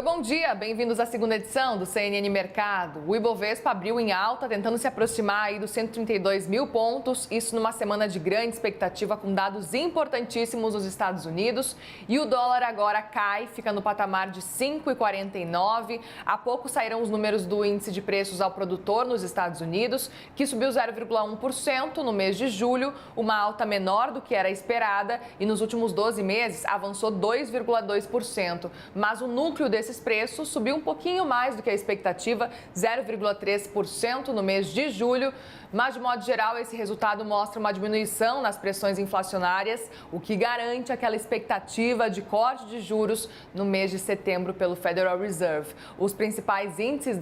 Oi, bom dia, bem-vindos à segunda edição do CNN Mercado. O Ibovespa abriu em alta, tentando se aproximar aí dos 132 mil pontos, isso numa semana de grande expectativa com dados importantíssimos nos Estados Unidos. E o dólar agora cai, fica no patamar de 5,49. Há pouco saíram os números do índice de preços ao produtor nos Estados Unidos, que subiu 0,1% no mês de julho, uma alta menor do que era esperada, e nos últimos 12 meses avançou 2,2%. Mas o núcleo desses preços subiu um pouquinho mais do que a expectativa, 0,3% no mês de julho. Mas, de modo geral, esse resultado mostra uma diminuição nas pressões inflacionárias, o que garante aquela expectativa de corte de juros no mês de setembro pelo Federal Reserve. Os principais índices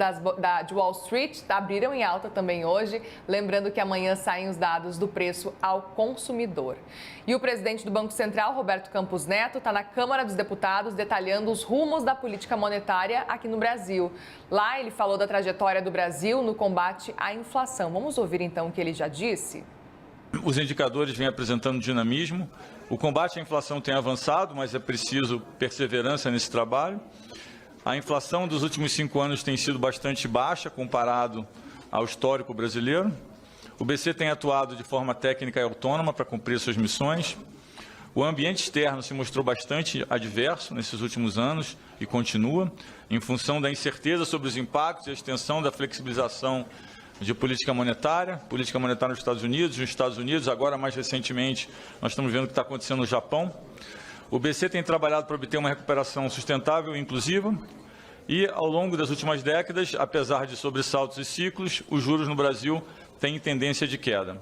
de Wall Street abriram em alta também hoje, lembrando que amanhã saem os dados do preço ao consumidor. E o presidente do Banco Central, Roberto Campos Neto, está na Câmara dos Deputados detalhando os rumos da política monetária aqui no Brasil. Lá ele falou da trajetória do Brasil no combate à inflação. Vamos ouvir então o que ele já disse? Os indicadores vêm apresentando dinamismo. O combate à inflação tem avançado, mas é preciso perseverança nesse trabalho. A inflação dos últimos 5 anos tem sido bastante baixa comparado ao histórico brasileiro. O BC tem atuado de forma técnica e autônoma para cumprir suas missões. O ambiente externo se mostrou bastante adverso nesses últimos anos e continua, em função da incerteza sobre os impactos e a extensão da flexibilização de política monetária nos Estados Unidos, agora mais recentemente nós estamos vendo o que está acontecendo no Japão. O BC tem trabalhado para obter uma recuperação sustentável e inclusiva e, ao longo das últimas décadas, apesar de sobressaltos e ciclos, os juros no Brasil têm tendência de queda.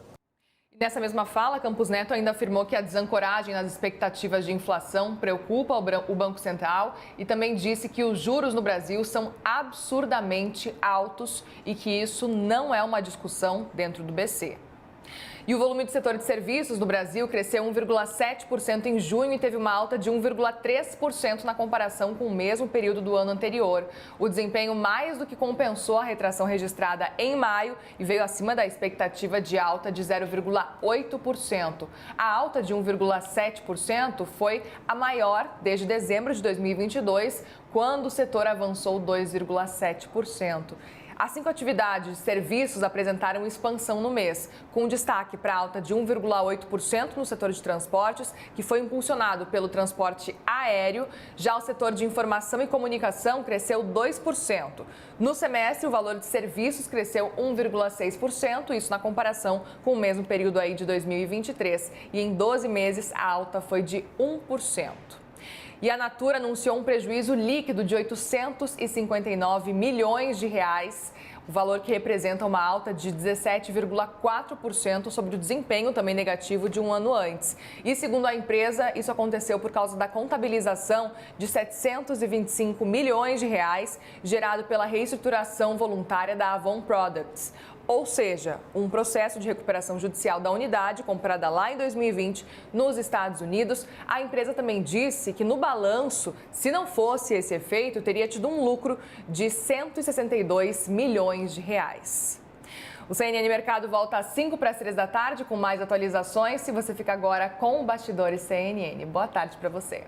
Nessa mesma fala, Campos Neto ainda afirmou que a desancoragem nas expectativas de inflação preocupa o Banco Central e também disse que os juros no Brasil são absurdamente altos e que isso não é uma discussão dentro do BC. E o volume do setor de serviços no Brasil cresceu 1,7% em junho e teve uma alta de 1,3% na comparação com o mesmo período do ano anterior. O desempenho mais do que compensou a retração registrada em maio e veio acima da expectativa de alta de 0,8%. A alta de 1,7% foi a maior desde dezembro de 2022, quando o setor avançou 2,7%. As 5 atividades de serviços apresentaram expansão no mês, com destaque para a alta de 1,8% no setor de transportes, que foi impulsionado pelo transporte aéreo. Já o setor de informação e comunicação cresceu 2%. No semestre, o valor de serviços cresceu 1,6%, isso na comparação com o mesmo período aí de 2023. E em 12 meses, a alta foi de 1%. E a Natura anunciou um prejuízo líquido de 859 milhões de reais, o valor que representa uma alta de 17,4% sobre o desempenho também negativo de um ano antes. E segundo a empresa, isso aconteceu por causa da contabilização de 725 milhões de reais gerado pela reestruturação voluntária da Avon Products. Ou seja, um processo de recuperação judicial da unidade comprada lá em 2020 nos Estados Unidos. A empresa também disse que no balanço, se não fosse esse efeito, teria tido um lucro de 162 milhões de reais. O CNN Mercado volta às 5 para as 3 da tarde com mais atualizações. Se você fica agora com o Bastidores CNN. Boa tarde para você.